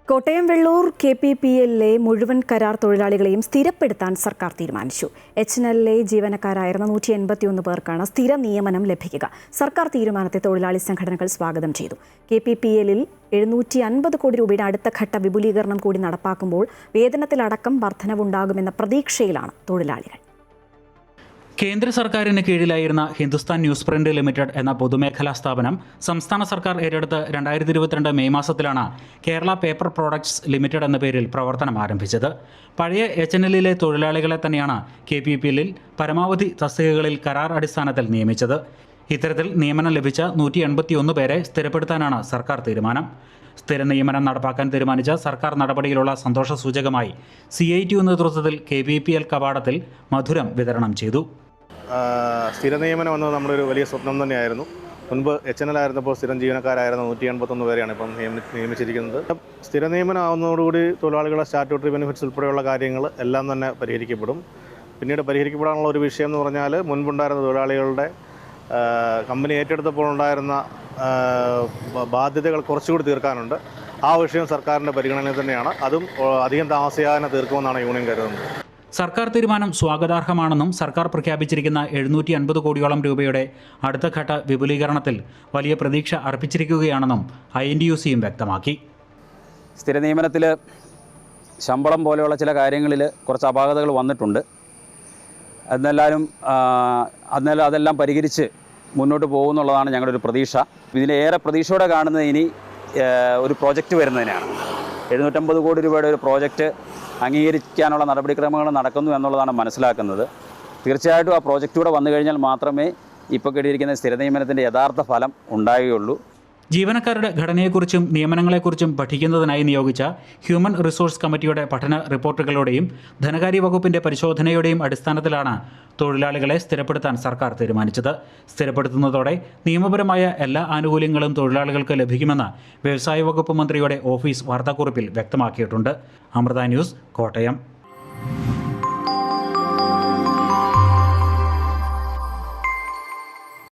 കോട്ടയം വെള്ളൂർ KPPL-ലെ മുഴുവൻ കരാർ തൊഴിലാളികളെയും സ്ഥിരപ്പെടുത്താൻ സർക്കാർ തീരുമാനിച്ചു. HNL-ലെ ജീവനക്കാരായിരുന്ന 181 പേർക്കാണ് സ്ഥിര നിയമനം ലഭിക്കുക. സർക്കാർ തീരുമാനത്തെ തൊഴിലാളി സംഘടനകൾ സ്വാഗതം ചെയ്തു. KPPL-ൽ 750 കോടി രൂപയുടെ അടുത്ത ഘട്ട വിപുലീകരണം കൂടി നടപ്പാക്കുമ്പോൾ വേതനത്തിലടക്കം വർധനവുണ്ടാകുമെന്ന പ്രതീക്ഷയിലാണ് തൊഴിലാളികൾ. കേന്ദ്ര സർക്കാരിന് കീഴിലായിരുന്ന ഹിന്ദുസ്ഥാൻ ന്യൂസ് പ്രിന്റ് ലിമിറ്റഡ് എന്ന പൊതുമേഖലാ സ്ഥാപനം സംസ്ഥാന സർക്കാർ ഏറ്റെടുത്ത് 2022 മെയ് മാസത്തിലാണ് കേരള പേപ്പർ പ്രോഡക്ട്സ് ലിമിറ്റഡ് എന്ന പേരിൽ പ്രവർത്തനം ആരംഭിച്ചത്. പഴയ HNL-ലെ തൊഴിലാളികളെ തന്നെയാണ് KPPL-ൽ പരമാവധി തസ്തികകളിൽ കരാർ അടിസ്ഥാനത്തിൽ നിയമിച്ചത്. ഇത്തരത്തിൽ നിയമനം ലഭിച്ച 181 പേരെ സ്ഥിരപ്പെടുത്താനാണ് സർക്കാർ തീരുമാനം. സ്ഥിര നിയമനം നടപ്പാക്കാൻ തീരുമാനിച്ച സർക്കാർ നടപടിയിലുള്ള സന്തോഷ സൂചകമായി CITU നേതൃത്വത്തിൽ KPPL കവാടത്തിൽ മധുരം വിതരണം ചെയ്തു. സ്ഥിര നിയമനം എന്നത് നമ്മുടെ ഒരു വലിയ സ്വപ്നം തന്നെയായിരുന്നു. മുൻപ് HNL ആയിരുന്നപ്പോൾ സ്ഥിരം ജീവനക്കാരായിരുന്ന 181 പേരെയാണ് ഇപ്പം നിയമിച്ചിരിക്കുന്നത്. സ്ഥിര നിയമനം ആവുന്നതോടുകൂടി തൊഴിലാളികളുടെ സ്റ്റാറ്റ്യൂട്ടറി ബെനിഫിറ്റ്സ് ഉൾപ്പെടെയുള്ള കാര്യങ്ങൾ എല്ലാം തന്നെ പരിഹരിക്കപ്പെടും. പിന്നീട് പരിഹരിക്കപ്പെടാനുള്ള ഒരു വിഷയം എന്ന് പറഞ്ഞാൽ മുൻപുണ്ടായിരുന്ന തൊഴിലാളികളുടെ കമ്പനി ഏറ്റെടുത്തപ്പോൾ ഉണ്ടായിരുന്ന ബാധ്യതകൾ കുറച്ചുകൂടി തീർക്കാനുണ്ട്. ആ വിഷയം സർക്കാരിൻ്റെ പരിഗണനയിൽ തന്നെയാണ്. അതും അധികം താമസിയാതെ തീർക്കുമെന്നാണ് യൂണിയൻ കരുതുന്നത്. സർക്കാർ തീരുമാനം സ്വാഗതാർഹമാണെന്നും സർക്കാർ പ്രഖ്യാപിച്ചിരിക്കുന്ന 750 കോടിയോളം രൂപയുടെ അടുത്ത ഘട്ട വിപുലീകരണത്തിൽ വലിയ പ്രതീക്ഷ അർപ്പിച്ചിരിക്കുകയാണെന്നും INTUC-യും വ്യക്തമാക്കി. സ്ഥിര നിയമനത്തിൽ ശമ്പളം പോലെയുള്ള ചില കാര്യങ്ങളിൽ കുറച്ച് അപാകതകൾ വന്നിട്ടുണ്ട്. അതെല്ലാം പരിഹരിച്ച് മുന്നോട്ട് പോകുമെന്നുള്ളതാണ് ഞങ്ങളുടെ ഒരു പ്രതീക്ഷ. ഇതിലേറെ പ്രതീക്ഷയോടെ കാണുന്നത് ഇനി ഒരു പ്രോജക്റ്റ് വരുന്നതിനാണ്. 750 കോടി രൂപയുടെ ഒരു പ്രോജക്റ്റ് അംഗീകരിക്കാനുള്ള നടപടിക്രമങ്ങൾ നടക്കുന്നു എന്നുള്ളതാണ് മനസ്സിലാക്കുന്നത്. തീർച്ചയായിട്ടും ആ പ്രോജക്റ്റ് വന്നു കഴിഞ്ഞാൽ മാത്രമേ ഇപ്പോൾ കിട്ടിയിരിക്കുന്ന സ്ഥിര നിയമനത്തിൻ്റെ യഥാർത്ഥ ഫലം ഉണ്ടാകുകയുള്ളൂ. ജീവനക്കാരുടെ ഘടനയെക്കുറിച്ചും നിയമനങ്ങളെക്കുറിച്ചും പഠിക്കുന്നതിനായി നിയോഗിച്ച ഹ്യൂമൻ റിസോഴ്സ് കമ്മിറ്റിയുടെ പഠന റിപ്പോർട്ടുകളുടെയും ധനകാര്യ വകുപ്പിന്റെ പരിശോധനയുടെയും അടിസ്ഥാനത്തിലാണ് തൊഴിലാളികളെ സ്ഥിരപ്പെടുത്താൻ സർക്കാർ തീരുമാനിച്ചത്. സ്ഥിരപ്പെടുത്തുന്നതോടെ നിയമപരമായ എല്ലാ ആനുകൂല്യങ്ങളും തൊഴിലാളികൾക്ക് ലഭിക്കുമെന്ന് വ്യവസായ വകുപ്പ് മന്ത്രിയുടെ ഓഫീസ് വാർത്താക്കുറിപ്പിൽ വ്യക്തമാക്കിയിട്ടുണ്ട്. അമൃത ന്യൂസ്, കോട്ടയം.